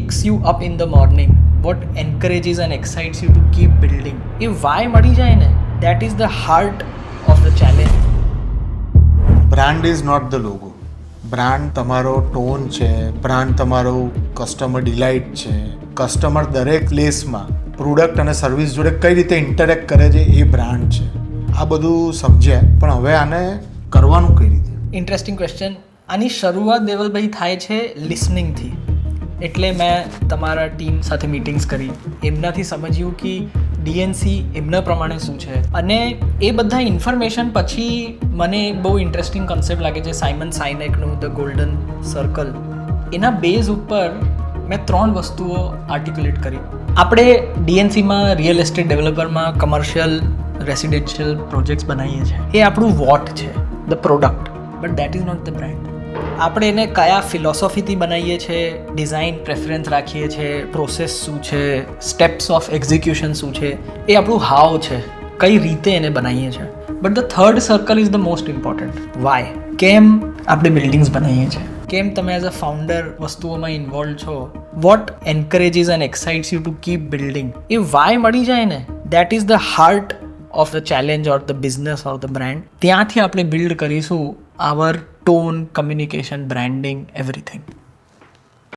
wakes you up in the morning, what encourages and excites you to keep building. A why મળી જાય ને, that is the heart of the challenge. Brand is not the logo. Brand તમારો tone છે, brand તમારો customer delight છે. Customer દરેક પ્લેસમાં product અને સર્વિસ જોડે કઈ રીતે ઇન્ટરેક્ટ કરે છે એ બ્રાન્ડ છે. આ બધું સમજ્યા, પણ હવે આને કરવાનું કઈ રીતે? Interesting question. આની શરૂઆત દેવલભાઈ થાય છે લિસનિંગથી. એટલે મેં તમારા ટીમ સાથે મિટિંગ્સ કરી, એમનાથી સમજ્યું કે ડીએનસી એમના પ્રમાણે શું છે, અને એ બધા ઇન્ફોર્મેશન પછી મને બહુ ઇન્ટરેસ્ટિંગ કન્સેપ્ટ લાગે છે સાયમન સાઇનેકનું ધ ગોલ્ડન સર્કલ. એના બેઝ ઉપર મેં 3 વસ્તુઓ આર્ટિક્યુલેટ કરી. આપણે ડીએનસીમાં રિયલ એસ્ટેટ ડેવલપરમાં કમર્શિયલ રેસિડેન્શિયલ પ્રોજેક્ટ્સ બનાવીએ છીએ. એ આપણું વોટ છે, the product, but that is not the brand. આપણે એને કયા ફિલોસોફીથી બનાવીએ છીએ, ડિઝાઇન પ્રેફરન્સ રાખીએ છીએ, પ્રોસેસ શું છે, સ્ટેપ્સ ઓફ એક્ઝિક્યુશન શું છે, એ આપણું હાવ છે, કઈ રીતે એને બનાવીએ છીએ. But the third circle is the most important. Why. કેમ આપણે બિલ્ડિંગ્સ બનાવીએ છીએ, કેમ તમે એઝ અ ફાઉન્ડર વસ્તુઓમાં ઇન્વોલ્વ છો, what encourages and excites you to keep building. એ વાય મળી જાય ને, that is the heart of the challenge or the business or the brand. ત્યાંથી આપણે બિલ્ડ કરીશું our tone, communication, branding, everything.